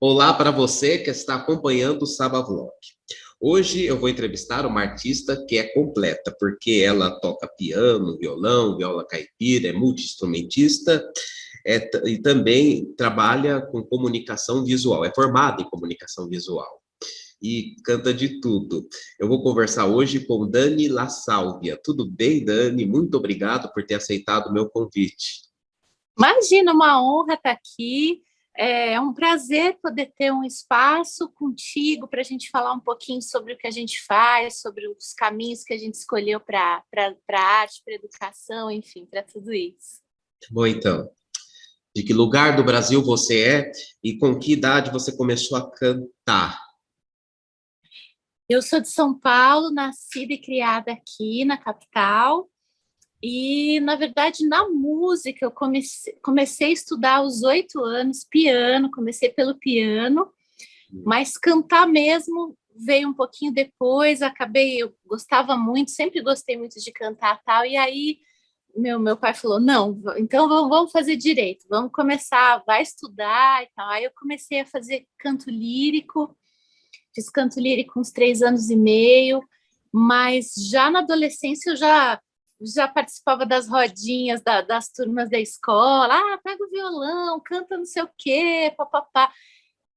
Olá para você que está acompanhando o Saba Vlog. Hoje eu vou entrevistar uma artista que é completa, porque ela toca piano, violão, viola caipira, é multi-instrumentista e também trabalha com comunicação visual, é formada em comunicação visual e canta de tudo. Eu vou conversar hoje com Dani La Sálvia. Tudo bem, Dani? Muito obrigado por ter aceitado o meu convite. Imagina, uma honra estar aqui. É um prazer poder ter um espaço contigo para a gente falar um pouquinho sobre o que a gente faz, sobre os caminhos que a gente escolheu para a arte, para a educação, enfim, para tudo isso. Bom, então, de que lugar do Brasil você é e com que idade você começou a cantar? Eu sou de São Paulo, nascida e criada aqui na capital. E, na verdade, na música, eu comecei a estudar aos 8 anos, piano, comecei pelo piano, mas cantar mesmo veio um pouquinho depois, eu gostava muito, sempre gostei muito de cantar tal, e aí meu pai falou, não, então vamos fazer direito, vamos começar, vai estudar e tal. Aí eu comecei a fazer canto lírico, fiz canto lírico uns 3 anos e meio, mas já na adolescência eu já participava das rodinhas das turmas da escola, pega o violão, canta não sei o quê, papapá.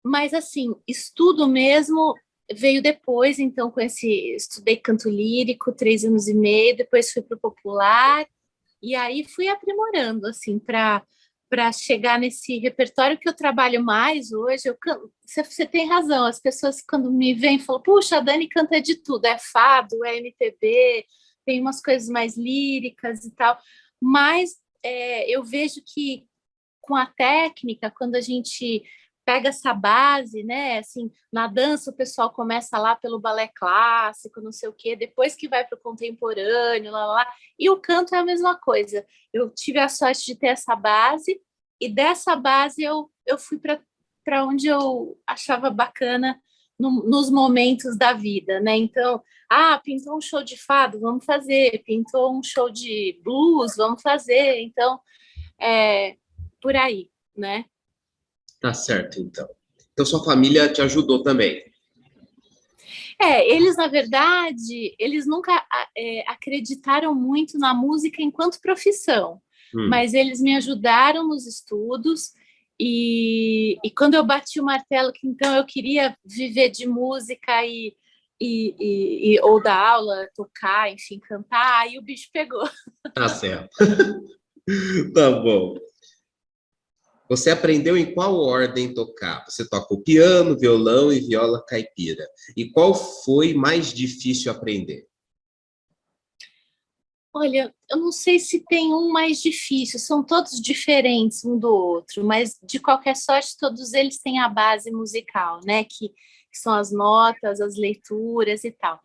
Mas assim, estudo mesmo veio depois, então estudei canto lírico 3 anos e meio, depois fui para o popular, e aí fui aprimorando, assim, para chegar nesse repertório que eu trabalho mais hoje. Você tem razão, as pessoas quando me veem falam, puxa, a Dani canta de tudo, é fado, é MPB, tem umas coisas mais líricas e tal, mas eu vejo que com a técnica, quando a gente pega essa base, né? Assim, na dança o pessoal começa lá pelo balé clássico, não sei o quê, depois que vai para o contemporâneo, lá. E o canto é a mesma coisa. Eu tive a sorte de ter essa base, e dessa base eu fui para onde eu achava bacana nos momentos da vida, né? Então, pintou um show de fado, vamos fazer. Pintou um show de blues, vamos fazer. Então, por aí, né? Tá certo, então. Então, sua família te ajudou também. Eles, na verdade, eles nunca acreditaram muito na música enquanto profissão, Hum. mas eles me ajudaram nos estudos, e quando eu bati o martelo que então eu queria viver de música ou dar aula, tocar, enfim, cantar, aí o bicho pegou. Tá certo. Tá bom. Você aprendeu em qual ordem tocar? Você toca o piano, violão e viola caipira. E qual foi mais difícil aprender? Olha, eu não sei se tem um mais difícil, são todos diferentes um do outro, mas de qualquer sorte, todos eles têm a base musical, né? Que são as notas, as leituras e tal.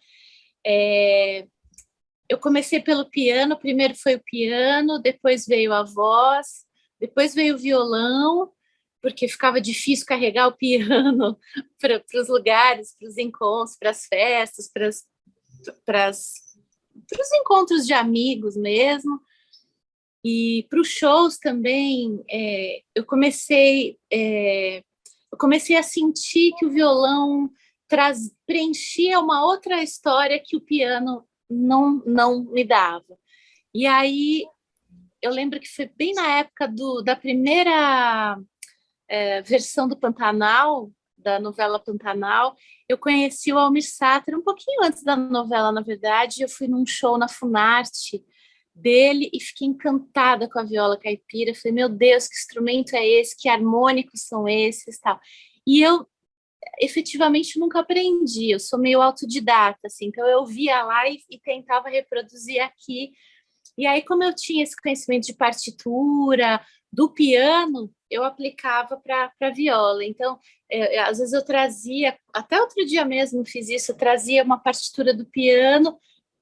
Eu comecei pelo piano, primeiro foi o piano, depois veio a voz, depois veio o violão, porque ficava difícil carregar o piano para os lugares, para os encontros, para as festas, para os encontros de amigos mesmo. E para os shows também, eu comecei a sentir que o violão preenchia uma outra história que o piano não me dava. E aí eu lembro que foi bem na época da primeira versão do Pantanal, da novela Pantanal, eu conheci o Almir Sater um pouquinho antes da novela, na verdade. Eu fui num show na Funarte dele e fiquei encantada com a viola caipira. Falei, meu Deus, que instrumento é esse? Que harmônicos são esses? Tal. E eu efetivamente nunca aprendi, eu sou meio autodidata, assim, então eu via lá e tentava reproduzir aqui. E aí, como eu tinha esse conhecimento de partitura, do piano, eu aplicava para a viola. Então, às vezes eu trazia, até outro dia mesmo fiz isso, eu trazia uma partitura do piano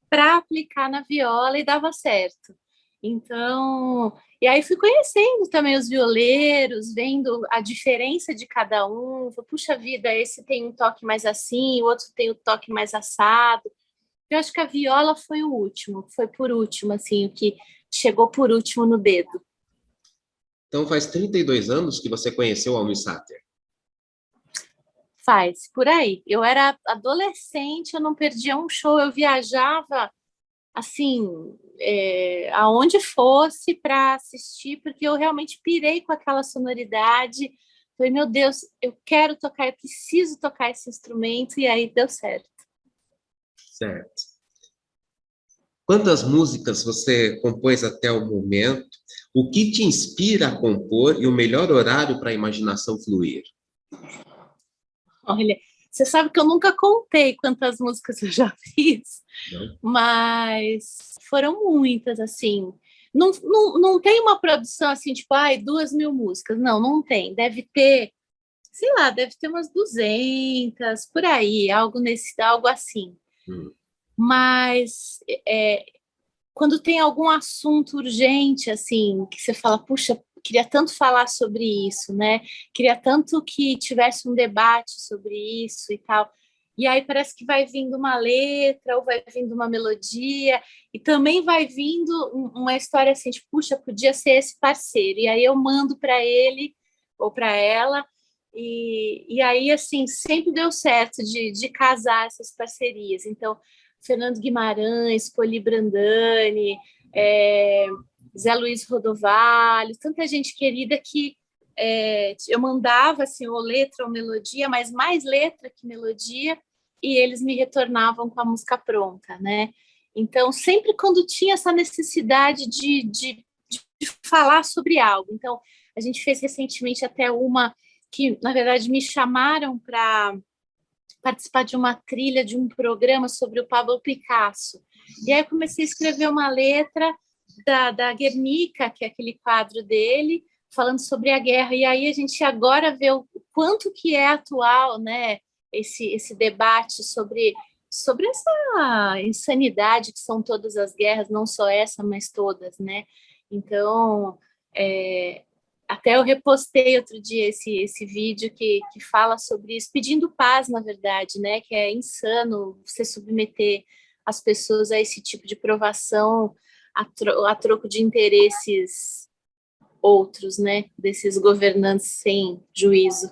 para aplicar na viola e dava certo. Então, e aí fui conhecendo também os violeiros, vendo a diferença de cada um. Puxa vida, esse tem um toque mais assim, o outro tem o toque mais assado. Eu acho que a viola foi o último, foi por último, assim, o que chegou por último no dedo. Então, faz 32 anos que você conheceu o Almir Sater. Faz, por aí. Eu era adolescente, eu não perdia um show, eu viajava assim, aonde fosse para assistir, porque eu realmente pirei com aquela sonoridade. Falei, meu Deus, eu quero tocar, eu preciso tocar esse instrumento, e aí deu certo. Certo. Quantas músicas você compôs até o momento? O que te inspira a compor e o melhor horário para a imaginação fluir? Olha, você sabe que eu nunca contei quantas músicas eu já fiz, Não? mas foram muitas, assim. Não tem uma produção assim, tipo, 2.000 músicas. Não tem. Deve ter, sei lá, deve ter umas 200, por aí, algo assim. Hum. Mas quando tem algum assunto urgente, assim, que você fala, puxa, queria tanto falar sobre isso, né? Queria tanto que tivesse um debate sobre isso e tal. E aí parece que vai vindo uma letra ou vai vindo uma melodia e também vai vindo uma história assim, tipo, puxa, podia ser esse parceiro. E aí eu mando para ele ou para ela e aí, assim, sempre deu certo de casar essas parcerias. Então, Fernando Guimarães, Poli Brandani, é, Zé Luiz Rodovalho, tanta gente querida que eu mandava assim, ou letra ou melodia, mas mais letra que melodia, e eles me retornavam com a música pronta, né? Então, sempre quando tinha essa necessidade de falar sobre algo. Então, a gente fez recentemente até uma que, na verdade, me chamaram para participar de uma trilha de um programa sobre o Pablo Picasso. E aí eu comecei a escrever uma letra da Guernica, que é aquele quadro dele, falando sobre a guerra. E aí a gente agora vê o quanto que é atual, né, esse debate sobre essa insanidade que são todas as guerras, não só essa, mas todas, né? Então, até eu repostei outro dia esse vídeo que fala sobre isso, pedindo paz, na verdade, né? Que é insano você submeter as pessoas a esse tipo de provação a troco de interesses outros, né? Desses governantes sem juízo.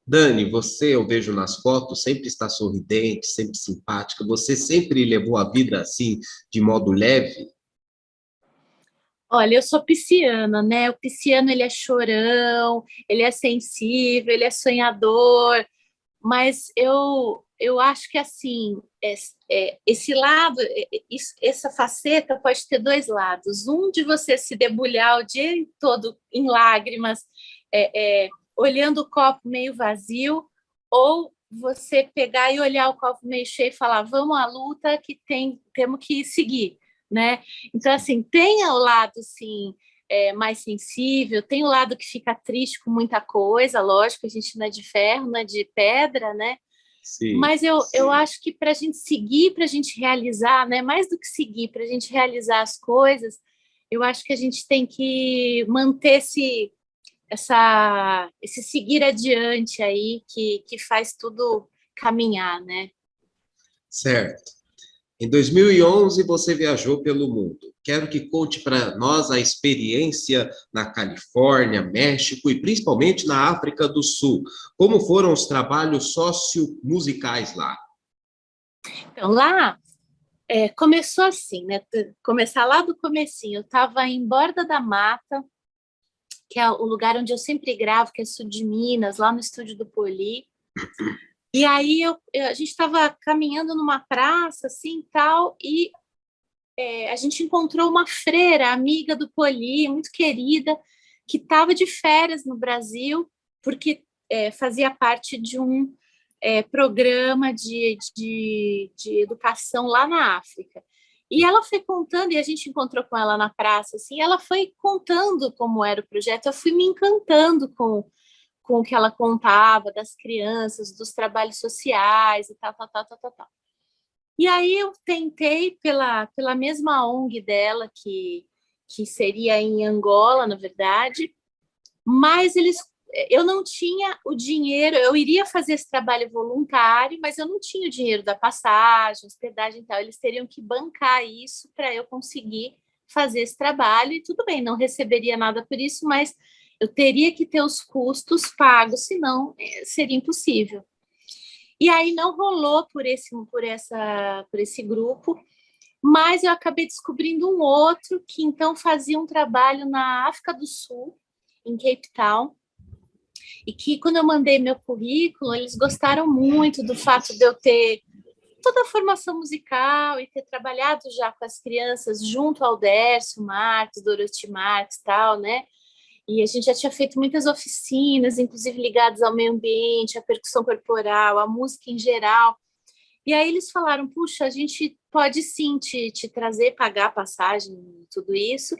Dani, você, eu vejo nas fotos, sempre está sorridente, sempre simpática. Você sempre levou a vida assim, de modo leve? Olha, eu sou pisciana, né? O pisciano, ele é chorão, ele é sensível, ele é sonhador, mas eu acho que assim esse lado, essa faceta pode ter dois lados. Um de você se debulhar o dia todo em lágrimas, olhando o copo meio vazio, ou você pegar e olhar o copo meio cheio e falar, vamos à luta que temos que seguir, né? Então, assim, tem o lado, assim, mais sensível, tem o lado que fica triste com muita coisa, lógico, a gente não é de ferro, não é de pedra, né? Sim. Mas eu acho que para a gente seguir, para a gente realizar, né? Mais do que seguir, para a gente realizar as coisas, eu acho que a gente tem que manter esse seguir adiante aí, que faz tudo caminhar, né? Certo. Em 2011, você viajou pelo mundo. Quero que conte para nós a experiência na Califórnia, México e principalmente na África do Sul. Como foram os trabalhos sociomusicais lá? Então, lá começou assim, né? Começar lá do comecinho. Eu estava em Borda da Mata, que é o lugar onde eu sempre gravo, que é sul de Minas, lá no estúdio do Poli. E aí a gente estava caminhando numa praça, assim, tal, e a gente encontrou uma freira, amiga do Poli, muito querida, que estava de férias no Brasil, porque fazia parte de um programa de educação lá na África. E ela foi contando, e a gente encontrou com ela na praça, assim, ela foi contando como era o projeto, eu fui me encantando com o que ela contava das crianças, dos trabalhos sociais e tal, tal, tal, tal, tal, tal. E aí eu tentei pela mesma ONG dela, que seria em Angola, na verdade, mas eu não tinha o dinheiro, eu iria fazer esse trabalho voluntário, mas eu não tinha o dinheiro da passagem, hospedagem e tal, eles teriam que bancar isso para eu conseguir fazer esse trabalho, e tudo bem, não receberia nada por isso, mas Eu teria que ter os custos pagos, senão seria impossível. E aí não rolou por esse grupo, mas eu acabei descobrindo um outro que então fazia um trabalho na África do Sul, em Cape Town, e que quando eu mandei meu currículo, eles gostaram muito do fato de eu ter toda a formação musical e ter trabalhado já com as crianças junto ao Dércio Marques, Dorothy Marques e tal, né? E a gente já tinha feito muitas oficinas, inclusive ligadas ao meio ambiente, à percussão corporal, à música em geral. E aí eles falaram, puxa, a gente pode sim te trazer, pagar a passagem, tudo isso,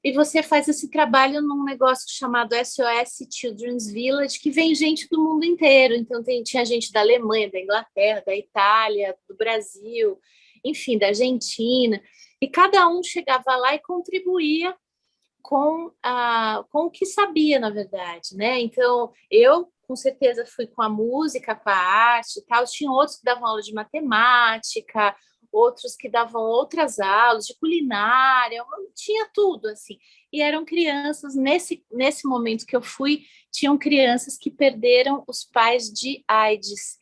e você faz esse trabalho num negócio chamado SOS Children's Village, que vem gente do mundo inteiro. Então tinha gente da Alemanha, da Inglaterra, da Itália, do Brasil, enfim, da Argentina, e cada um chegava lá e contribuía com o que sabia, na verdade, né? Então, eu, com certeza, fui com a música, com a arte e tal. Tinha outros que davam aula de matemática, outros que davam outras aulas de culinária, tinha tudo, assim. E eram crianças, nesse momento que eu fui, tinham crianças que perderam os pais de AIDS.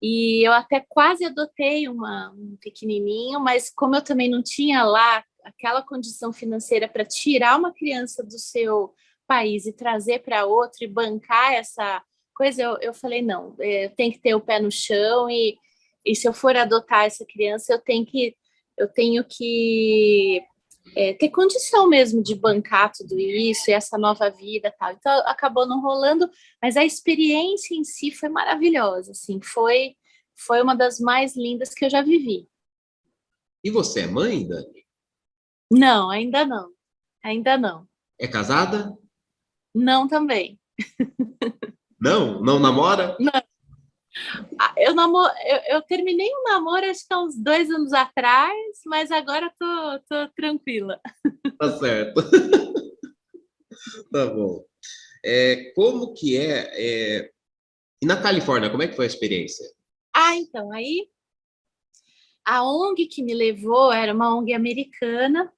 E eu até quase adotei um pequenininho, mas como eu também não tinha lá aquela condição financeira para tirar uma criança do seu país e trazer para outro e bancar essa coisa, eu falei, não, eu tenho que ter o pé no chão e se eu for adotar essa criança, eu tenho que ter condição mesmo de bancar tudo isso e essa nova vida tal. Então, acabou não rolando, mas a experiência em si foi maravilhosa, assim, foi uma das mais lindas que eu já vivi. E você é mãe, Dani? Não, ainda não. É casada? Não também. Não? Não namora? Não. Eu terminei um namoro acho que há uns 2 anos atrás, mas agora tô tranquila. Tá certo. Tá bom. Como que E na Califórnia, como é que foi a experiência? Então, aí a ONG que me levou era uma ONG americana.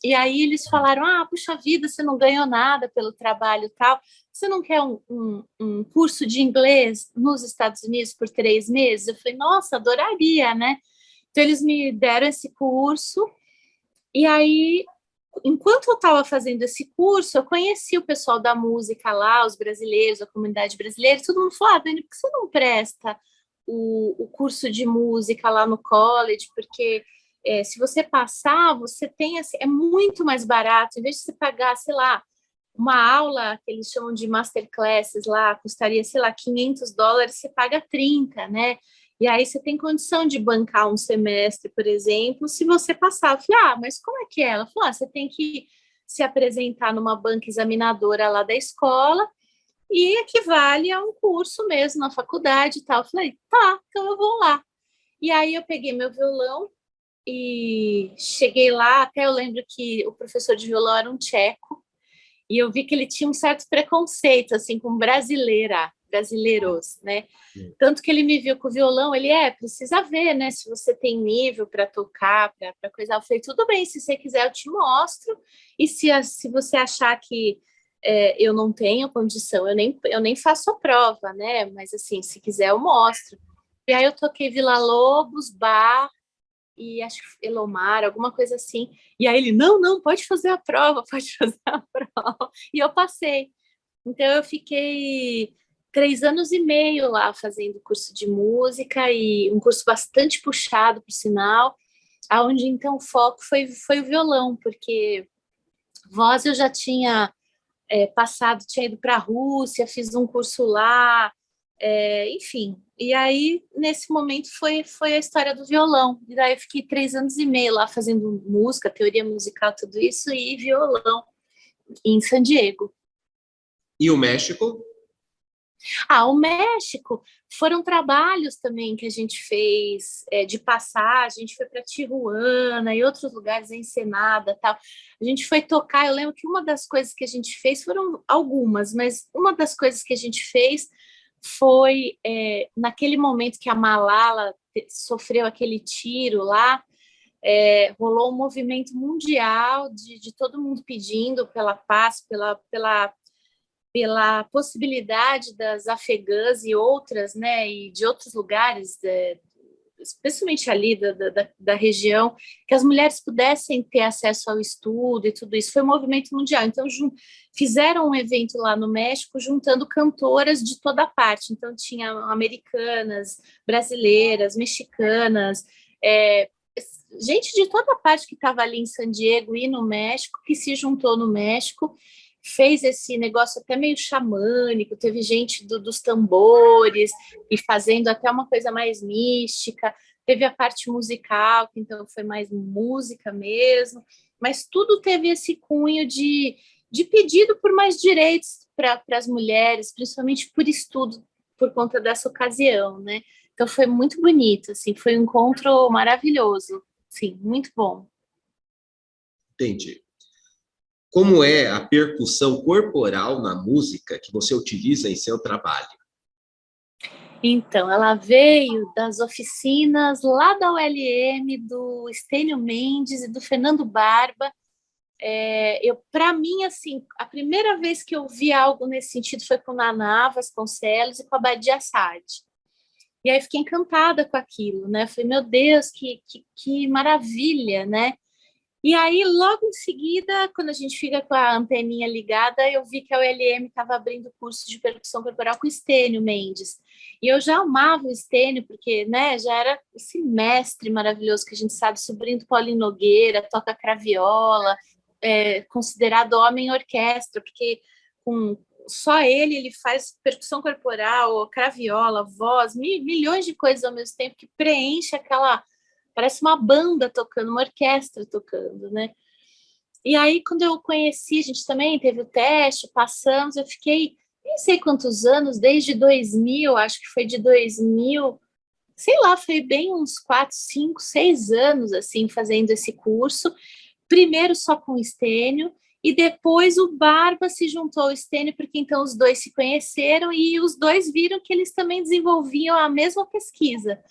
E aí eles falaram: puxa vida, você não ganhou nada pelo trabalho e tal. Você não quer um curso de inglês nos Estados Unidos por 3 meses? Eu falei, nossa, adoraria, né? Então eles me deram esse curso. E aí, enquanto eu estava fazendo esse curso, eu conheci o pessoal da música lá, os brasileiros, a comunidade brasileira, e todo mundo falou: Dani, por que você não presta o curso de música lá no college? Porque se você passar, você tem assim, é muito mais barato, em vez de você pagar, sei lá, uma aula que eles chamam de masterclasses lá, custaria, sei lá, $500, você paga 30, né? E aí você tem condição de bancar um semestre, por exemplo, se você passar. Eu falei, mas como é que é? Ela falou, você tem que se apresentar numa banca examinadora lá da escola e equivale a um curso mesmo na faculdade e tal. Eu falei, tá, então eu vou lá. E aí eu peguei meu violão e cheguei lá, até eu lembro que o professor de violão era um tcheco, e eu vi que ele tinha um certo preconceito, assim, com brasileiros, né? Tanto que ele me viu com o violão, ele precisa ver, né? Se você tem nível para tocar, para coisa. Eu falei, tudo bem, se você quiser, eu te mostro. E se você achar que eu não tenho condição, eu nem faço a prova, né? Mas assim, se quiser, eu mostro. E aí eu toquei Vila Lobos, Bar e acho que Elomar, alguma coisa assim. E aí ele, não, não, pode fazer a prova, pode fazer a prova. E eu passei. Então eu fiquei 3 anos e meio lá fazendo curso de música e um curso bastante puxado, por sinal, aonde então o foco foi o violão, porque voz eu já tinha passado, tinha ido para a Rússia, fiz um curso lá, enfim. E aí, nesse momento, foi a história do violão. E daí eu fiquei 3 anos e meio lá fazendo música, teoria musical, tudo isso, e violão em San Diego. E o México? O México foram trabalhos também que a gente fez de passagem, a gente foi para Tijuana e outros lugares, Ensenada, tal. A gente foi tocar, eu lembro que uma das coisas que a gente fez foram algumas, mas uma das coisas que a gente fez foi naquele momento que a Malala sofreu aquele tiro lá, rolou um movimento mundial de todo mundo pedindo pela paz, pela pela possibilidade das afegãs e outras, né, e de outros lugares, especialmente ali da região, que as mulheres pudessem ter acesso ao estudo e tudo isso. Foi um movimento mundial. Então, fizeram um evento lá no México, juntando cantoras de toda parte. Então, tinha americanas, brasileiras, mexicanas, gente de toda parte que estava ali em San Diego e no México, que se juntou no México, fez esse negócio até meio xamânico, teve gente dos tambores e fazendo até uma coisa mais mística, teve a parte musical, que então foi mais música mesmo, mas tudo teve esse cunho de pedido por mais direitos para as mulheres, principalmente por estudo, por conta dessa ocasião, né? Então foi muito bonito, assim, foi um encontro maravilhoso, sim, muito bom. Entendi. Como é a percussão corporal na música que você utiliza em seu trabalho? Então, ela veio das oficinas lá da ULM, do Estênio Mendes e do Fernando Barba. Para mim, assim, a primeira vez que eu vi algo nesse sentido foi com Naná Vasconcelos e com a Badia Saad. E aí fiquei encantada com aquilo, né? Falei, meu Deus, que maravilha, né? E aí, logo em seguida, quando a gente fica com a anteninha ligada, eu vi que a ULM estava abrindo curso de percussão corporal com o Estênio Mendes. E eu já amava o Estênio, porque, né, já era esse mestre maravilhoso que a gente sabe, sobrinho do Paulinho Nogueira, toca craviola, considerado homem orquestra, porque com só ele faz percussão corporal, craviola, voz, milhões de coisas ao mesmo tempo que preenche aquela. Parece uma banda tocando, uma orquestra tocando, né? E aí, quando eu conheci, a gente também teve o teste, passamos, eu fiquei, nem sei quantos anos, desde 2000, acho que foi de 2000, sei lá, foi bem uns 4, 5, 6 anos, assim, fazendo esse curso. Primeiro só com o Estênio, e depois o Barba se juntou ao Estênio, porque então os dois se conheceram e os dois viram que eles também desenvolviam a mesma pesquisa.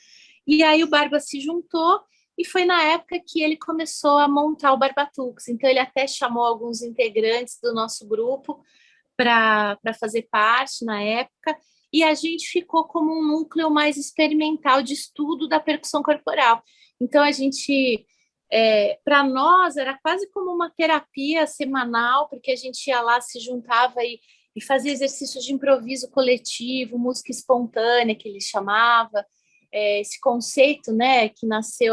E aí o Barba se juntou e foi na época que ele começou a montar o Barbatux. Então ele até chamou alguns integrantes do nosso grupo para fazer parte na época, e a gente ficou como um núcleo mais experimental de estudo da percussão corporal. Então a gente, para nós, era quase como uma terapia semanal, porque a gente ia lá, se juntava e fazia exercícios de improviso coletivo, música espontânea, que ele chamava, esse conceito, né, que nasceu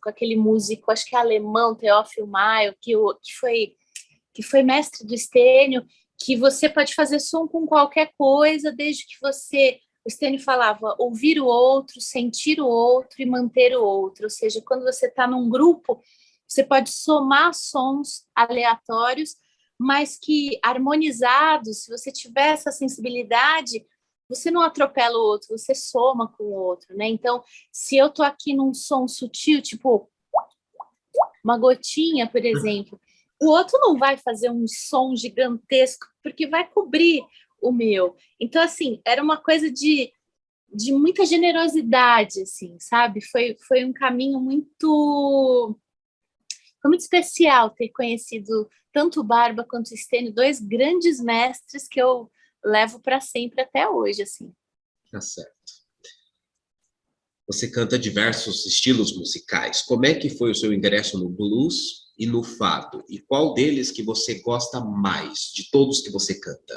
com aquele músico, acho que é alemão, Theophil Maio, que foi mestre do Estênio, que você pode fazer som com qualquer coisa, desde que você, o Stênio falava, ouvir o outro, sentir o outro e manter o outro. Ou seja, quando você está num grupo, você pode somar sons aleatórios, mas que harmonizados, se você tiver essa sensibilidade, você não atropela o outro, você soma com o outro, né? Então, se eu tô aqui num som sutil, tipo uma gotinha, por exemplo, o outro não vai fazer um som gigantesco, porque vai cobrir o meu. Então, assim, era uma coisa de muita generosidade, assim, sabe? Foi um caminho muito. Foi muito especial ter conhecido tanto o Barba quanto o Stênio, dois grandes mestres que eu levo para sempre até hoje, assim. Tá certo. Você canta diversos estilos musicais. Como é que foi o seu ingresso no blues e no fado? E qual deles que você gosta mais de todos que você canta?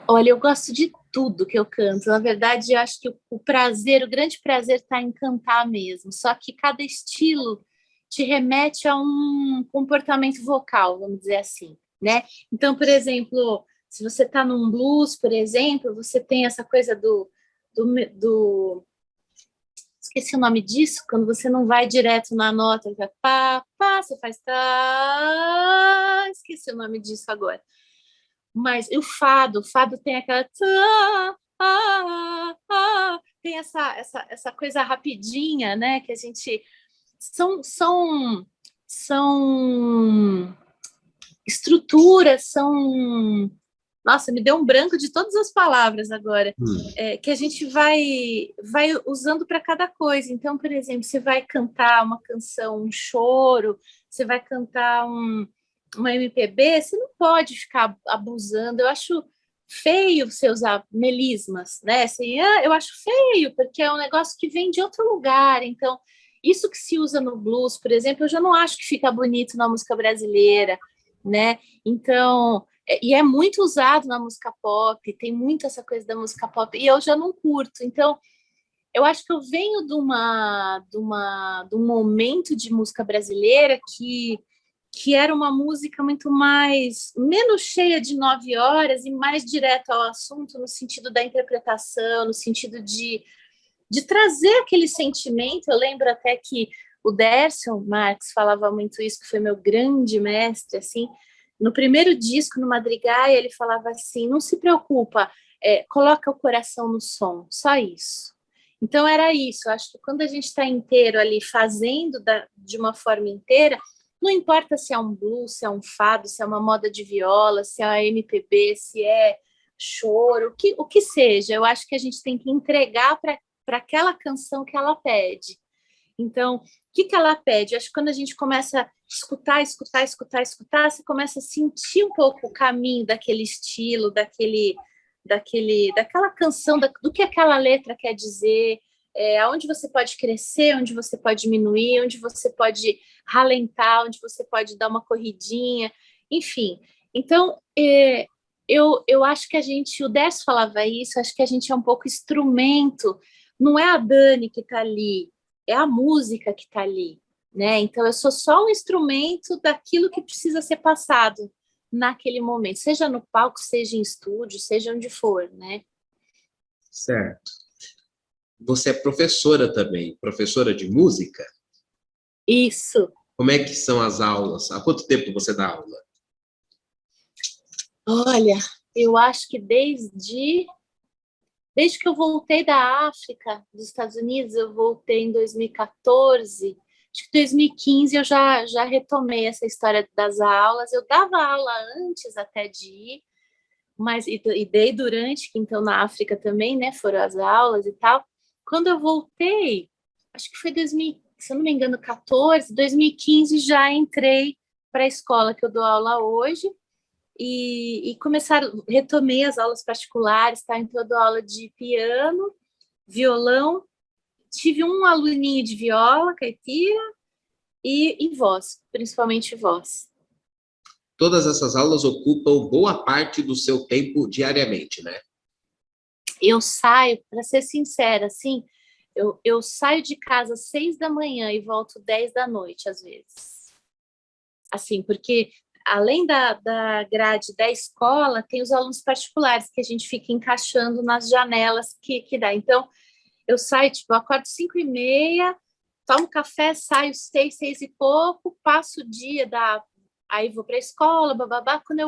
Olha, eu gosto de tudo que eu canto. Na verdade, eu acho que o prazer, o grande prazer está em cantar mesmo. Só que cada estilo te remete a um comportamento vocal, vamos dizer assim, né? Então, por exemplo, se você está num blues, por exemplo, você tem essa coisa do esqueci o nome disso, quando você não vai direto na nota, vai pá, pá, você faz tá, esqueci o nome disso agora. Mas e o fado tem aquela tem essa coisa rapidinha, né? Que a gente são estruturas, são. Nossa, me deu um branco de todas as palavras agora. Que a gente vai usando para cada coisa. Então, por exemplo, você vai cantar uma canção, um choro, você vai cantar uma MPB, você não pode ficar abusando. Eu acho feio você usar melismas, né? Assim, eu acho feio, porque é um negócio que vem de outro lugar. Então, isso que se usa no blues, por exemplo, eu já não acho que fica bonito na música brasileira, né? Então, e é muito usado na música pop, tem muito essa coisa da música pop, e eu já não curto. Então, eu acho que eu venho de um momento de música brasileira que era uma música muito mais, menos cheia de 9 horas e mais direto ao assunto, no sentido da interpretação, no sentido de trazer aquele sentimento. Eu lembro até que o Décio Marques falava muito isso, que foi meu grande mestre, assim, no primeiro disco, no Madrigal, ele falava assim, não se preocupa, coloca o coração no som, só isso. Então era isso, eu acho que quando a gente está inteiro ali, fazendo de uma forma inteira, não importa se é um blues, se é um fado, se é uma moda de viola, se é MPB, se é choro, o que seja, eu acho que a gente tem que entregar para aquela canção que ela pede. Então, o que ela pede? Eu acho que quando a gente começa a escutar, você começa a sentir um pouco o caminho daquele estilo, daquela canção, do que aquela letra quer dizer, aonde você pode crescer, onde você pode diminuir, onde você pode ralentar, onde você pode dar uma corridinha, enfim. Então, eu acho que o Décio falava isso, acho que a gente é um pouco instrumento, não é a Dani que está ali, é a música que está ali, né? Então eu sou só um instrumento daquilo que precisa ser passado naquele momento, seja no palco, seja em estúdio, seja onde for, né? Certo. Você é professora também, professora de música? Isso. Como é que são as aulas? Há quanto tempo você dá aula? Olha, eu acho que desde que eu voltei da África, dos Estados Unidos, eu voltei em 2014. Acho que em 2015 eu já retomei essa história das aulas. Eu dava aula antes até de ir, mas e dei durante, que então na África também, né, foram as aulas e tal. Quando eu voltei, acho que foi 2000, se eu não me engano, 14, 2015 já entrei para a escola que eu dou aula hoje e retomei as aulas particulares, tá? Então eu dou aula de piano, violão, tive um aluninho de viola, caipira e voz, principalmente voz. Todas essas aulas ocupam boa parte do seu tempo diariamente, né? Eu saio, para ser sincera, assim, eu saio de casa às 6 da manhã e volto 10 da noite, às vezes. Assim, porque além da grade da escola, tem os alunos particulares que a gente fica encaixando nas janelas que dá. Então, eu saio, tipo, eu acordo 5h30, tomo café, saio 6, 6 e pouco, passo o dia, aí vou para a escola, bababá. Quando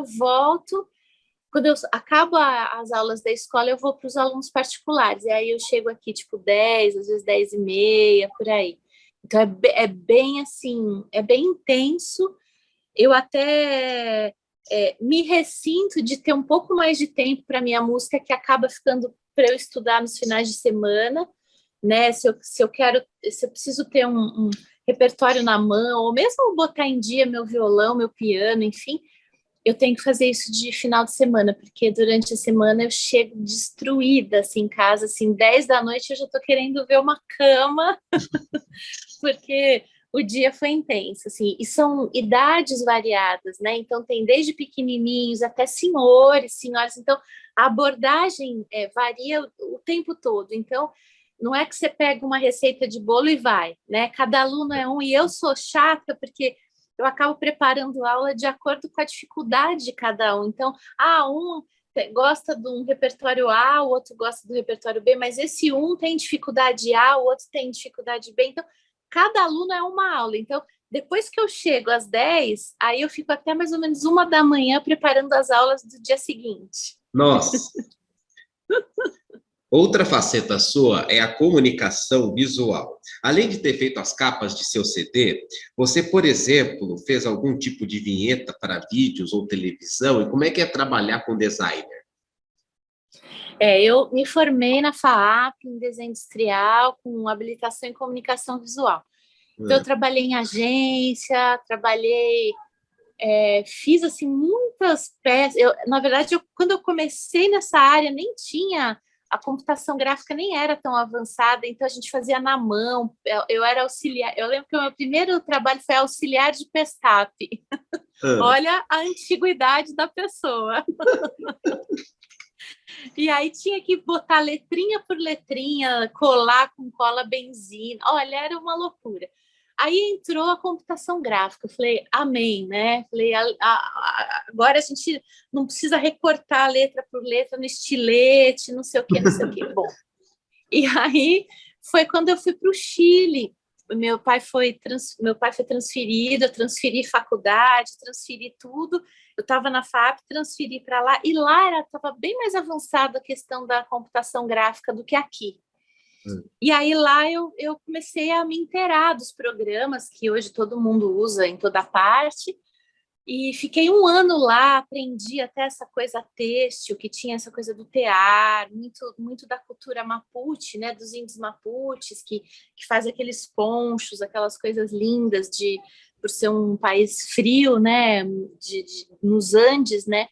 eu acabo as aulas da escola, eu vou para os alunos particulares. E aí eu chego aqui, tipo, 10, às vezes 10h30, por aí. Então, é bem assim, é bem intenso. Eu até me ressinto de ter um pouco mais de tempo para minha música, que acaba ficando para eu estudar nos finais de semana, né? Se eu preciso ter um repertório na mão, ou mesmo botar em dia meu violão, meu piano, enfim, eu tenho que fazer isso de final de semana, porque durante a semana eu chego destruída assim, em casa, assim, 10 da noite eu já estou querendo ver uma cama, porque o dia foi intenso, assim, e são idades variadas, né? Então tem desde pequenininhos até senhores, senhoras, então a abordagem varia o tempo todo. Então não é que você pega uma receita de bolo e vai, né? Cada aluno é um, e eu sou chata porque eu acabo preparando aula de acordo com a dificuldade de cada um. Então, um gosta de um repertório A, o outro gosta do repertório B, mas esse um tem dificuldade A, o outro tem dificuldade B. Então, cada aluno é uma aula. Então, depois que eu chego às 10, aí eu fico até mais ou menos 1 da manhã preparando as aulas do dia seguinte. Nossa! Outra faceta sua é a comunicação visual. Além de ter feito as capas de seu CD, você, por exemplo, fez algum tipo de vinheta para vídeos ou televisão? E como é que é trabalhar com designer? Eu me formei na FAAP em desenho industrial com habilitação em comunicação visual. Então, eu trabalhei em agência, trabalhei fiz assim muitas peças. Na verdade, quando eu comecei nessa área, nem tinha a computação gráfica nem era tão avançada, então a gente fazia na mão. Eu era auxiliar. Eu lembro que o meu primeiro trabalho foi auxiliar de pestape. Ah, Olha a antiguidade da pessoa. E aí tinha que botar letrinha por letrinha, colar com cola benzina. Olha, era uma loucura. Aí entrou a computação gráfica. Eu falei, amém, né? Falei, agora a gente não precisa recortar letra por letra no estilete, não sei o quê, não sei o quê. Bom, e aí foi quando eu fui para o Chile. Meu pai foi transferido, eu transferi faculdade, transferi tudo. Eu estava na FAP, transferi para lá, e lá estava bem mais avançada a questão da computação gráfica do que aqui. E aí lá eu comecei a me inteirar dos programas que hoje todo mundo usa em toda parte, e fiquei um ano lá, aprendi até essa coisa têxtil, que tinha essa coisa do tear, muito da cultura Mapuche, né, dos índios Mapuches, que faz aqueles ponchos, aquelas coisas lindas, por ser um país frio, né, nos Andes, né.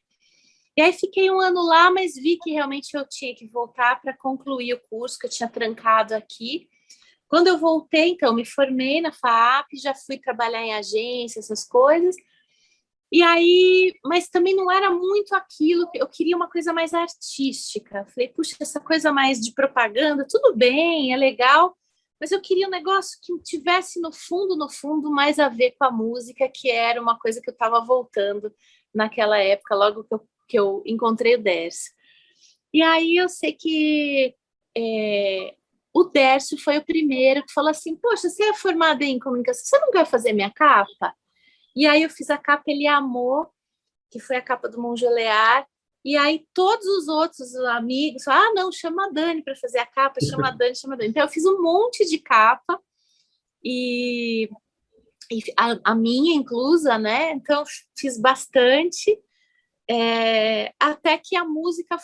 E aí fiquei um ano lá, mas vi que realmente eu tinha que voltar para concluir o curso que eu tinha trancado aqui. Quando eu voltei, então, me formei na FAAP, já fui trabalhar em agência, essas coisas. E aí, mas também não era muito aquilo, eu queria uma coisa mais artística. Falei, puxa, essa coisa mais de propaganda, tudo bem, é legal, mas eu queria um negócio que tivesse no fundo, mais a ver com a música, que era uma coisa que eu estava voltando naquela época, logo que eu encontrei o Dércio. E aí eu sei que o Dércio foi o primeiro que falou assim, poxa, você é formada em comunicação, você não quer fazer minha capa? E aí eu fiz a capa Ele Amou, que foi a capa do Monjolear, e aí todos os outros amigos falaram, não, chama a Dani para fazer a capa, chama a Dani, chama a Dani. Então eu fiz um monte de capa, e a minha inclusa, né? Então fiz bastante, até que a música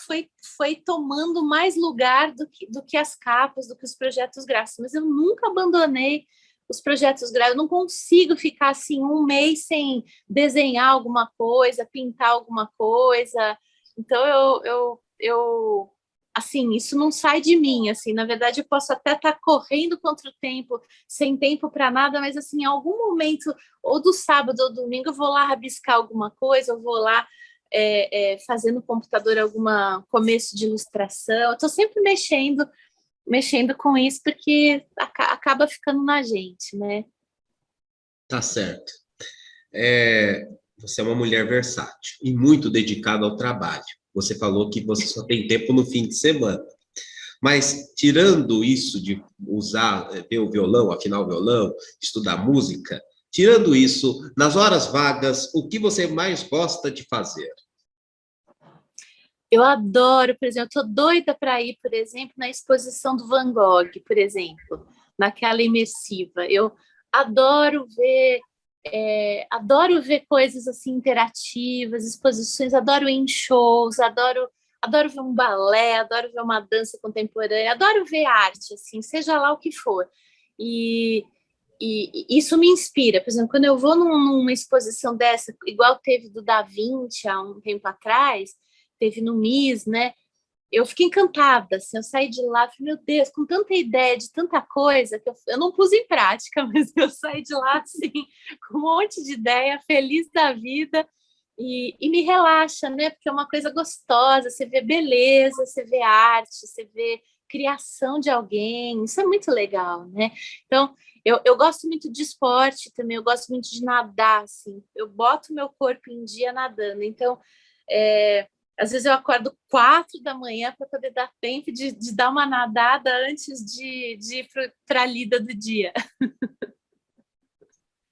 foi tomando mais lugar do que as capas, do que os projetos gráficos. Mas eu nunca abandonei os projetos gráficos, eu não consigo ficar assim um mês sem desenhar alguma coisa, pintar alguma coisa. Então eu assim, isso não sai de mim, assim, na verdade eu posso até estar correndo contra o tempo, sem tempo para nada, mas assim, em algum momento, ou do sábado ou domingo, eu vou lá rabiscar alguma coisa, eu vou lá fazer no computador alguma começo de ilustração. Eu estou sempre mexendo com isso, porque acaba ficando na gente, né? tá certo. Você é uma mulher versátil e muito dedicada ao trabalho. Você falou que você só tem tempo no fim de semana. Mas, tirando isso de usar, ver o violão, afinar o violão, estudar música, tirando isso, nas horas vagas, o que você mais gosta de fazer? Eu adoro, por exemplo, eu tô doida para ir, por exemplo, na exposição do Van Gogh, por exemplo, naquela imersiva. Eu adoro ver, adoro ver coisas assim interativas, exposições, adoro ir em shows, adoro ver um balé, adoro ver uma dança contemporânea, adoro ver arte, assim, seja lá o que for. E, e isso me inspira. Por exemplo, quando eu vou numa exposição dessa, igual teve do Da Vinci há um tempo atrás, teve no MIS, né? Eu fiquei encantada, assim, eu saí de lá, falei, meu Deus, com tanta ideia de tanta coisa, que eu não pus em prática, mas eu saí de lá, assim, com um monte de ideia, feliz da vida, e me relaxa, né? Porque é uma coisa gostosa, você vê beleza, você vê arte, você vê criação de alguém, isso é muito legal, né? Então, eu gosto muito de esporte também, eu gosto muito de nadar, assim, eu boto meu corpo em dia nadando, então, às vezes eu acordo 4 da manhã para poder dar tempo de dar uma nadada antes de ir para a lida do dia.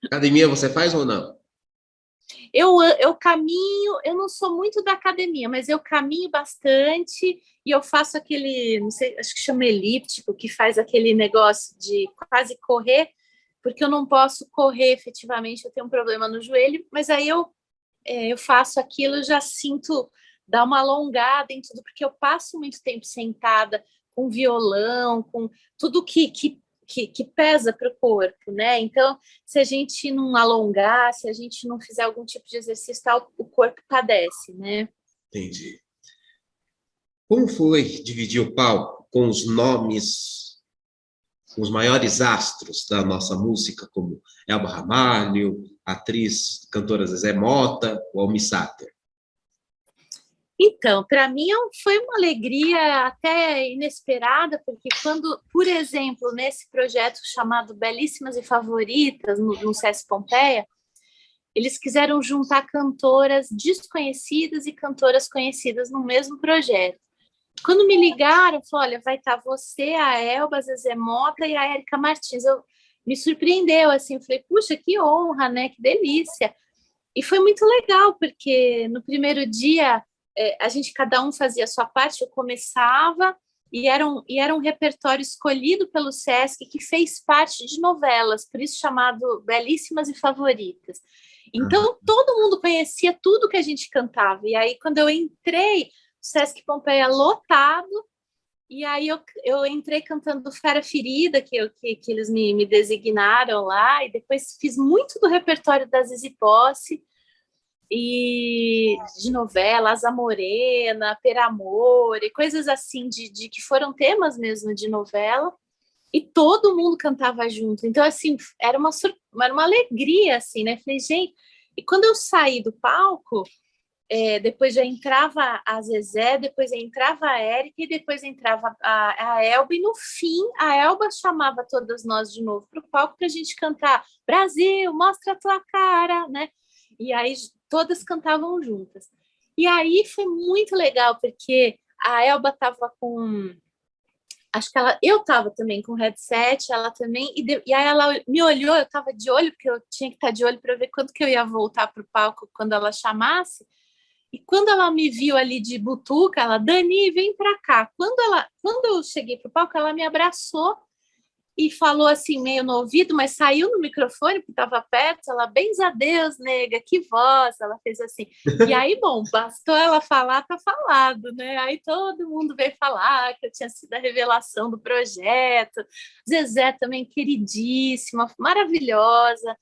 Academia você faz ou não? Eu caminho, eu não sou muito da academia, mas eu caminho bastante e eu faço aquele, não sei, acho que chama elíptico, que faz aquele negócio de quase correr, porque eu não posso correr efetivamente, eu tenho um problema no joelho, mas aí eu faço aquilo, já sinto dar uma alongada em tudo, porque eu passo muito tempo sentada com violão, com tudo que que pesa para o corpo, né? Então, se a gente não alongar, se a gente não fizer algum tipo de exercício, tal, o corpo padece, né? Entendi. Como foi dividir o palco com os nomes, com os maiores astros da nossa música, como Elba Ramalho, a atriz, cantora Zezé Mota, o Almi Sater? Então, para mim foi uma alegria até inesperada, porque quando, por exemplo, nesse projeto chamado Belíssimas e Favoritas, no SESC Pompeia, eles quiseram juntar cantoras desconhecidas e cantoras conhecidas no mesmo projeto. Quando me ligaram, falou, olha, vai estar você, a Elba, a Zezé Mota e a Érica Martins. Me surpreendeu, assim, eu falei, puxa, que honra, né? Que delícia. E foi muito legal, porque no primeiro dia a gente, cada um fazia a sua parte, eu começava, e era um repertório escolhido pelo SESC que fez parte de novelas, por isso chamado Belíssimas e Favoritas. Então, todo mundo conhecia tudo que a gente cantava. E aí, quando eu entrei, o SESC Pompeia lotado, e aí eu entrei cantando Fera Ferida, que eles me designaram lá, e depois fiz muito do repertório da Zizi Posse, e de novela, Asa Morena, Per Amor, e coisas assim, de que foram temas mesmo de novela, e todo mundo cantava junto. Então, assim, era uma alegria, assim, né? Falei, gente, e quando eu saí do palco, depois já entrava a Zezé, depois já entrava a Érica e depois entrava a Elba, e no fim a Elba chamava todas nós de novo para o palco para a gente cantar Brasil, mostra a tua cara, né? E aí todas cantavam juntas. E aí foi muito legal, porque a Elba estava com... Acho que eu estava também com headset, ela também, e aí ela me olhou, eu estava de olho, porque eu tinha que estar de olho para ver quando que eu ia voltar para o palco quando ela chamasse. E quando ela me viu ali de butuca, ela, Dani, vem pra cá. Quando eu cheguei pro palco, ela me abraçou e falou assim, meio no ouvido, mas saiu no microfone, porque estava perto, ela, bens a Deus, nega, que voz, ela fez assim. E aí, bom, bastou ela falar, tá falado, né? Aí todo mundo veio falar que eu tinha sido a revelação do projeto. Zezé também, queridíssima, maravilhosa,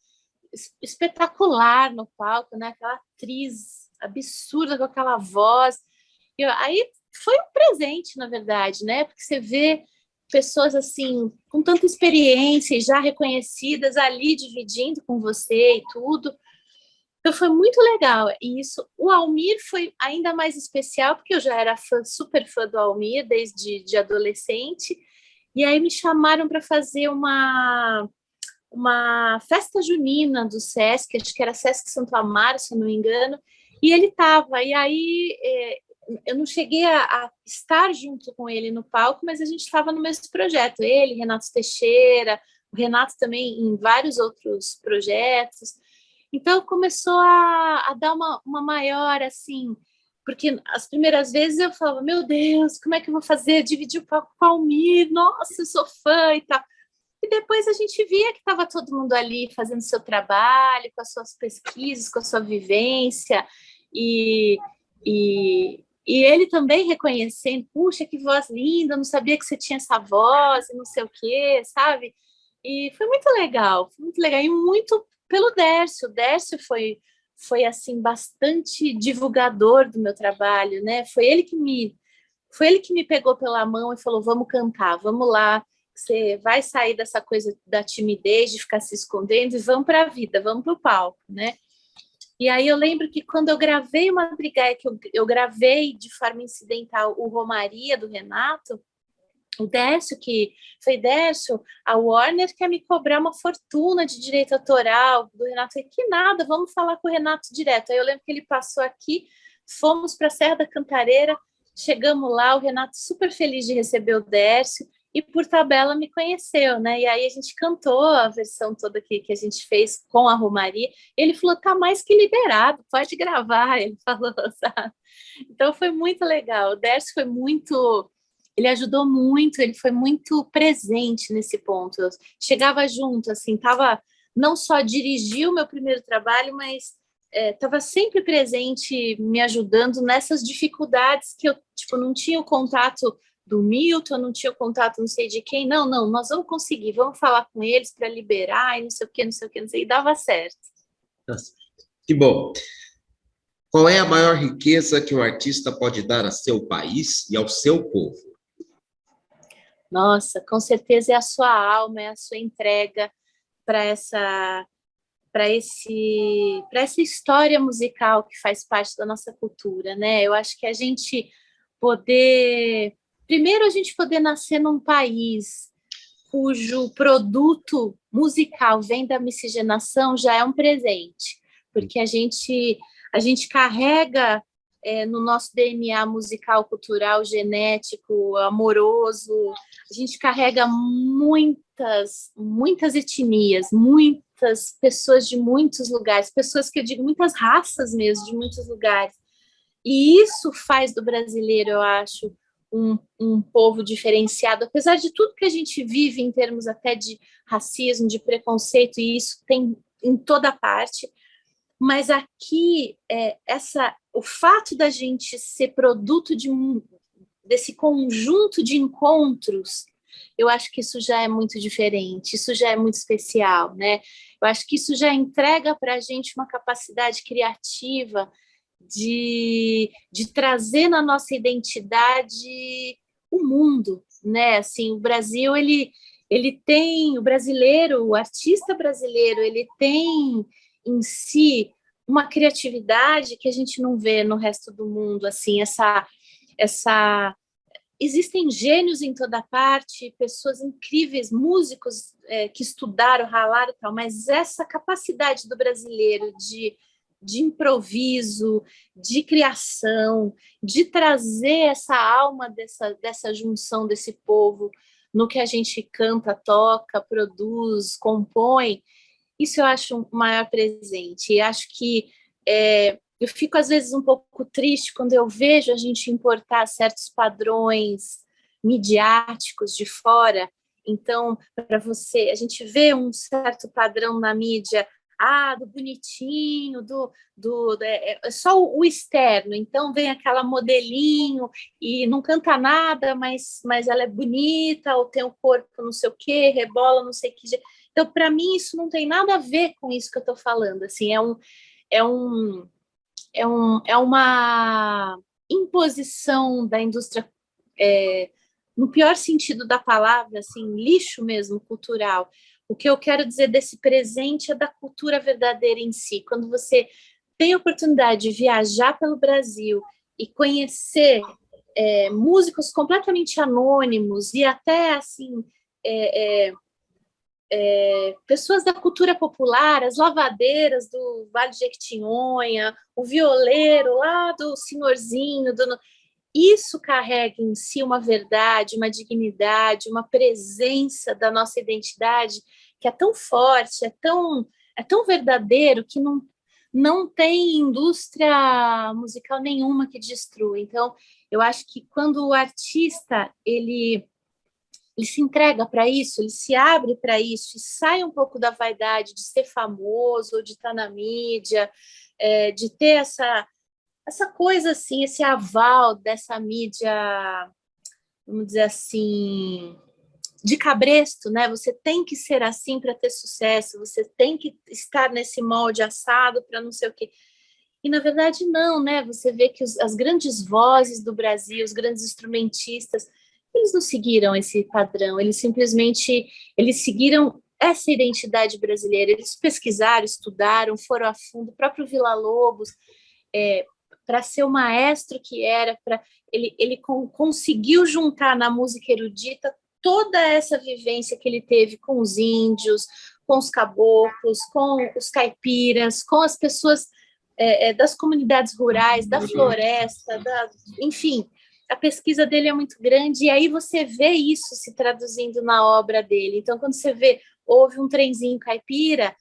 espetacular no palco, né? Aquela atriz absurda com aquela voz. Aí foi um presente, na verdade, né? Porque você vê pessoas assim com tanta experiência e já reconhecidas ali dividindo com você e tudo. Então foi muito legal. E isso, o Almir foi ainda mais especial porque eu já era super fã do Almir desde de adolescente. E aí me chamaram para fazer uma festa junina do SESC, acho que era SESC Santo Amaro, se não me engano, e ele estava, e aí eu não cheguei a estar junto com ele no palco, mas a gente estava no mesmo projeto, ele, Renato Teixeira, o Renato também em vários outros projetos, então começou a dar uma maior, assim, porque as primeiras vezes eu falava, meu Deus, como é que eu vou fazer, dividir o palco com o Almir, nossa, eu sou fã e tal. E depois a gente via que estava todo mundo ali fazendo seu trabalho, com as suas pesquisas, com a sua vivência, e, e ele também reconhecendo, puxa, que voz linda, não sabia que você tinha essa voz, e não sei o quê, sabe? E foi muito legal, e muito pelo Dércio. O Dércio foi assim, bastante divulgador do meu trabalho, né? Foi ele que me pegou pela mão e falou, vamos cantar, vamos lá, você vai sair dessa coisa da timidez, de ficar se escondendo, e vamos para a vida, vamos para o palco, né? E aí eu lembro que quando eu gravei uma Madrigaia, que eu gravei de forma incidental o Romaria, do Renato, o Décio, que foi Décio, a Warner quer me cobrar uma fortuna de direito autoral do Renato. Eu falei, que nada, vamos falar com o Renato direto. Aí eu lembro que ele passou aqui, fomos para a Serra da Cantareira, chegamos lá, o Renato super feliz de receber o Décio, e por tabela me conheceu, né? E aí a gente cantou a versão toda que a gente fez com a Romaria. Ele falou, tá mais que liberado, pode gravar, ele falou, sabe? Então foi muito legal. O Décio foi muito... Ele ajudou muito, ele foi muito presente nesse ponto. Eu chegava junto, assim, tava... Não só dirigiu o meu primeiro trabalho, mas estava sempre presente, me ajudando nessas dificuldades que eu, tipo, não tinha o contato do Milton, não tinha o contato não sei de quem, não, nós vamos conseguir, vamos falar com eles para liberar, e não sei o que, não sei o que, não sei, e dava certo. Nossa, que bom. Qual é a maior riqueza que um artista pode dar a seu país e ao seu povo? Nossa, com certeza é a sua alma, é a sua entrega para essa história musical que faz parte da nossa cultura, né? Eu acho que a gente primeiro a gente poder nascer num país cujo produto musical vem da miscigenação já é um presente, porque a gente carrega no nosso DNA musical, cultural, genético, amoroso, a gente carrega muitas etnias, muitas pessoas de muitos lugares, pessoas que eu digo, muitas raças mesmo, de muitos lugares. E isso faz do brasileiro, eu acho, um povo diferenciado, apesar de tudo que a gente vive em termos até de racismo, de preconceito, e isso tem em toda parte, mas aqui o fato da gente ser produto desse conjunto de encontros, eu acho que isso já é muito diferente, isso já é muito especial, né? Eu acho que isso já entrega para a gente uma capacidade criativa de trazer na nossa identidade o mundo, né? Assim, o Brasil, ele tem, o brasileiro, o artista brasileiro, ele tem em si uma criatividade que a gente não vê no resto do mundo, assim, essa existem gênios em toda parte, pessoas incríveis, músicos que estudaram, ralaram e tal, mas essa capacidade do brasileiro de improviso, de criação, de trazer essa alma dessa junção desse povo no que a gente canta, toca, produz, compõe, isso eu acho um maior presente. E acho que eu fico, às vezes, um pouco triste quando eu vejo a gente importar certos padrões midiáticos de fora. Então, a gente vê um certo padrão na mídia, do bonitinho, é só o externo. Então, vem aquela modelinho e não canta nada, mas ela é bonita, ou tem o corpo não sei o quê, rebola não sei o que. Então, para mim, isso não tem nada a ver com isso que eu estou falando. Assim, é uma imposição da indústria, no pior sentido da palavra, assim, lixo mesmo, cultural. O que eu quero dizer desse presente é da cultura verdadeira em si. Quando você tem a oportunidade de viajar pelo Brasil e conhecer músicos completamente anônimos e até, assim, pessoas da cultura popular, as lavadeiras do Vale de Jequitinhonha, o violeiro lá do Senhorzinho, isso carrega em si uma verdade, uma dignidade, uma presença da nossa identidade que é tão forte, é tão verdadeiro que não tem indústria musical nenhuma que destrua. Então, eu acho que quando o artista ele se entrega para isso, ele se abre para isso e sai um pouco da vaidade de ser famoso, ou de estar na mídia, de ter essa coisa assim, esse aval dessa mídia, vamos dizer assim, de cabresto, né? Você tem que ser assim para ter sucesso, você tem que estar nesse molde assado para não sei o quê. E, na verdade, não, né? Você vê que as grandes vozes do Brasil, os grandes instrumentistas, eles não seguiram esse padrão, eles seguiram essa identidade brasileira, eles pesquisaram, estudaram, foram a fundo, o próprio Villa-Lobos, para ser o maestro que era, ele conseguiu juntar na música erudita toda essa vivência que ele teve com os índios, com os caboclos, com os caipiras, com as pessoas das comunidades rurais, da floresta, enfim, a pesquisa dele é muito grande, e aí você vê isso se traduzindo na obra dele. Então, quando você houve um trenzinho caipira,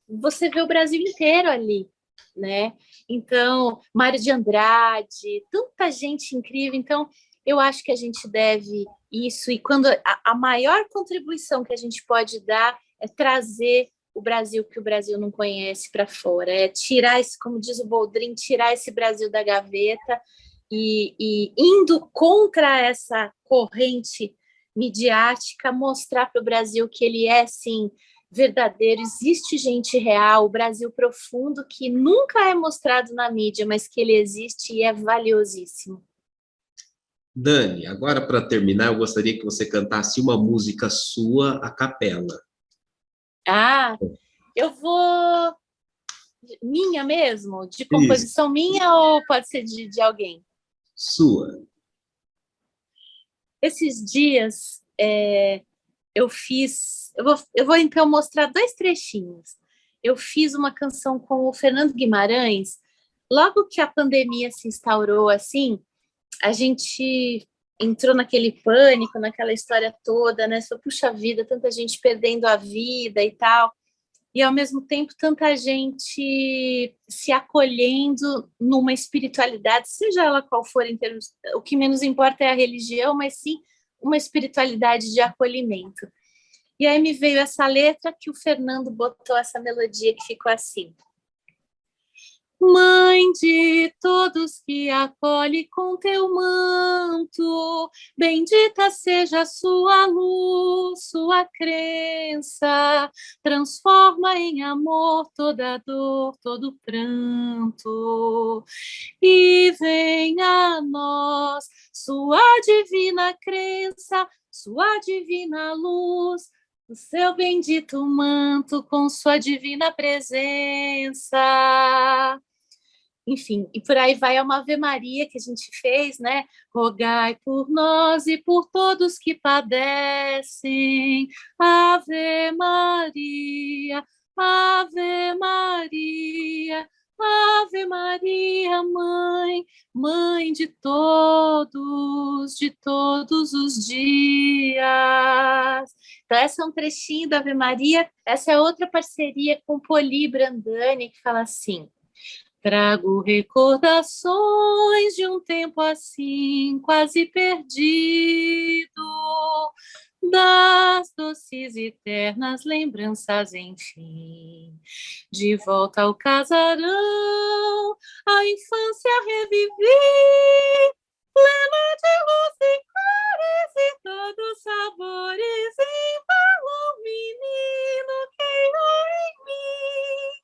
você vê o Brasil inteiro ali, né? Então, Mário de Andrade, tanta gente incrível. Então, eu acho que a gente deve isso, e quando a maior contribuição que a gente pode dar é trazer o Brasil que o Brasil não conhece para fora, é tirar esse, como diz o Boldrin, tirar esse Brasil da gaveta e indo contra corrente midiática mostrar para o Brasil que ele é, sim, verdadeiro, existe gente real, o Brasil profundo, que nunca é mostrado na mídia, mas que ele existe e é valiosíssimo. Dani, agora para terminar, eu gostaria que você cantasse uma música sua a capela. Ah, eu vou... Minha mesmo? De Isso, composição minha ou pode ser de alguém? sua. Esses dias eu fiz... Eu vou então mostrar 2 trechinhos. Eu fiz uma canção com o Fernando Guimarães. Logo que a pandemia se instaurou assim, a gente entrou naquele pânico, naquela história toda, né? Só, puxa vida, tanta gente perdendo a vida e tal. E, ao mesmo tempo, tanta gente se acolhendo numa espiritualidade, seja ela qual for, em termos, o que menos importa é a religião, mas sim uma espiritualidade de acolhimento. E aí me veio essa letra que o Fernando botou essa melodia que ficou assim. Mãe de todos que acolhe com teu manto, bendita seja sua luz, sua crença, transforma em amor toda dor, todo pranto. E venha a nós sua divina crença, sua divina luz, o seu bendito manto com sua divina presença. Enfim, e por aí vai uma Ave Maria que a gente fez, né? Rogai por nós e por todos que padecem. Ave Maria, Ave Maria, Ave Maria, Mãe, Mãe de todos os dias. Então, essa é um trechinho da Ave Maria. Essa é outra parceria com Poli Brandani, que fala assim: trago recordações de um tempo assim, quase perdido, das doces e ternas lembranças, enfim. De volta ao casarão, a infância revivi, plena de luz e cores e todos sabores, embalou o menino queimou em mim.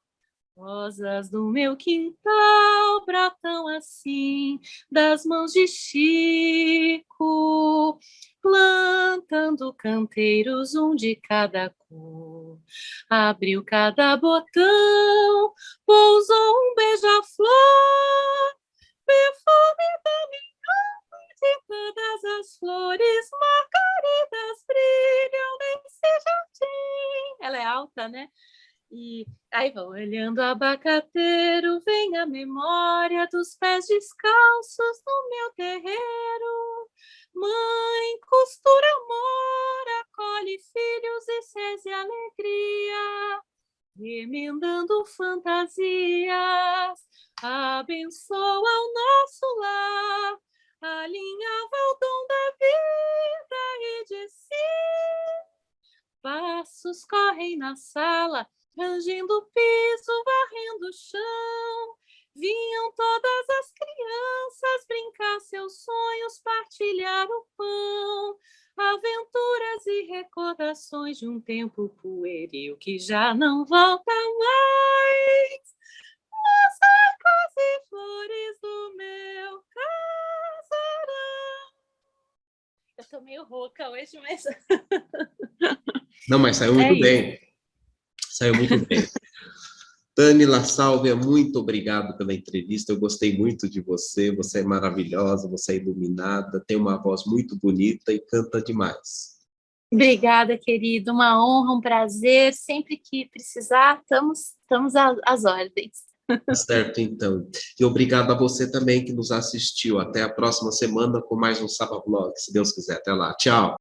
Rosas do meu quintal brotam assim, das mãos de Chico, plantando canteiros, um de cada cor. Abriu cada botão, pousou um beija-flor, perfume dominante de todas as flores, margaridas brilham nesse jardim. Ela é alta, né? E aí vou olhando o abacateiro, vem a memória dos pés descalços no meu terreiro. Mãe, costura amor, acolhe filhos e cese alegria, remendando fantasias, abençoa o nosso lar, alinhava o dom da vida e de si. Passos correm na sala, rangindo o piso, varrendo o chão. Vinham todas as crianças brincar seus sonhos, partilhar o pão. Aventuras e recordações de um tempo pueril que já não volta mais. Mosaicos e flores do meu casarão. Eu tô meio rouca hoje, mas... Não, mas saiu muito bem. Saiu muito bem. Dani La Sálvia, muito obrigado pela entrevista. Eu gostei muito de você. Você é maravilhosa, você é iluminada, tem uma voz muito bonita e canta demais. Obrigada, querido. Uma honra, um prazer. Sempre que precisar, estamos às ordens. Tá certo, então. E obrigado a você também que nos assistiu. Até a próxima semana com mais um Saba Vlog, se Deus quiser. Até lá. Tchau.